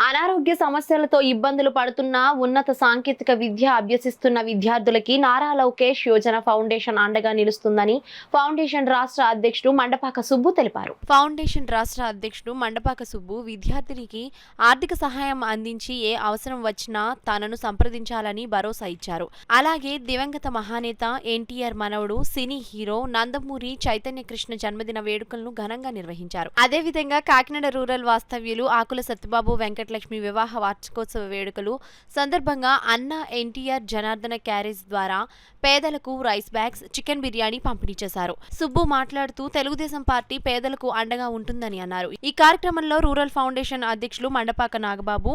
అనారోగ్య సమస్యలతో ఇబ్బందులు పడుతున్న ఉన్నత సాంకేతిక విద్య అభ్యసిస్తున్న విద్యార్థులకి నారా లోకేష్ యోజన ఫౌండేషన్ అండగా నిలుస్తుందని ఫౌండేషన్ రాష్ట్ర అధ్యక్షుడు మండపాక సుబ్బు తెలిపారు. ఫౌండేషన్ రాష్ట్ర అధ్యక్షుడు మండపాక సుబ్బు విద్యార్థినికి ఆర్థిక సహాయం అందించి ఏ అవసరం వచ్చినా తనను సంప్రదించాలని భరోసా ఇచ్చారు. అలాగే దివంగత మహానేత ఎన్టీఆర్ మనవడు సినీ హీరో నందమూరి చైతన్య కృష్ణ జన్మదిన వేడుకలను ఘనంగా నిర్వహించారు. అదేవిధంగా కాకినాడ రూరల్ వాస్తవ్యులు ఆకుల సత్యబాబు వెంకటలక్ష్మి వివాహ వార్షికోత్సవ వేడుకలు సందర్భంగా అన్న ఎన్టీఆర్ జనార్దన క్యారేజ్ ద్వారా పేదలకు రైస్ బ్యాగ్స్, చికెన్ బిర్యానీ పంపిణీ చేశారు. సుబ్బు మాట్లాడుతూ తెలుగుదేశం పార్టీ పేదలకు అండగా ఉంటుందని అన్నారు. ఈ కార్యక్రమంలో రూరల్ ఫౌండేషన్ అధ్యక్షులు మండపాక నాగబాబు,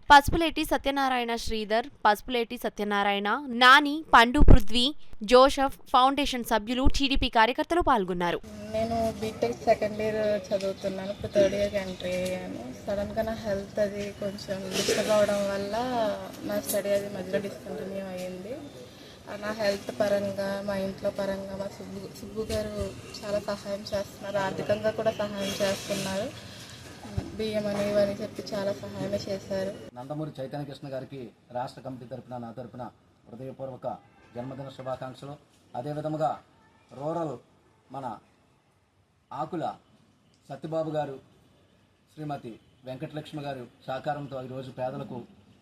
పసుపులేటి సత్యనారాయణ శ్రీధర్, పసుపులేటి సత్యనారాయణ, నాని, పండు పృథ్వీ, జోసెఫ్, ఫౌండేషన్ సభ్యులు, టీడీపీ కార్యకర్తలు పాల్గొన్నారు. నేను బీటెక్ సెకండ్ ఇయర్ చదువుతున్నాను. ఇప్పుడు థర్డ్ ఇయర్కి ఎంట్రీ అయ్యాను. సడన్గా నా హెల్త్ అది కొంచెం డిస్టర్బ్ అవడం వల్ల నా స్టడీ అది మధ్యలో డిస్కంటిన్యూ అయ్యింది. నా హెల్త్ పరంగా, మా ఇంట్లో పరంగా మా సుబ్బు గారు చాలా సహాయం చేస్తున్నారు. ఆర్థికంగా కూడా సహాయం చేస్తున్నారు. బియ్యం అని ఇవని చెప్పి చాలా సహాయం చేశారు. నందమూరి చైతన్య కృష్ణ గారికి రాష్ట్ర కమిటీ తరపున, నా తరపున హృదయపూర్వక జన్మదిన శుభాకాంక్షలు. అదేవిధముగా రూరల్ మన ఆకుల సత్యబాబు గారు, శ్రీమతి వెంకటలక్ష్మి గారు సహకారంతో ఈరోజు పేదలకు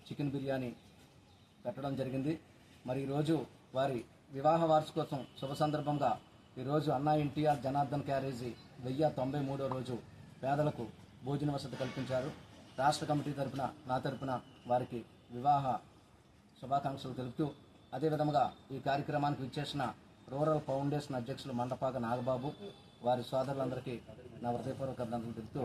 చికెన్ బిర్యానీ పెట్టడం జరిగింది. మరి ఈరోజు వారి వివాహ వార్షికోత్సవం శుభ సందర్భంగా ఈరోజు అన్నా ఎన్టీఆర్ జనార్దన్ క్యారేజీ 1093వ రోజు పేదలకు భోజన వసతి కల్పించారు. రాష్ట్ర కమిటీ తరపున, నా తరపున వారికి వివాహ శుభాకాంక్షలు తెలుపుతూ, అదేవిధంగా ఈ కార్యక్రమానికి విచ్చేసిన రూరల్ ఫౌండేషన్ అధ్యక్షులు మండపాక నాగబాబు, వారి సోదరులందరికీ నా హృదయపూర్వక అభినందనలు తెలుపుతూ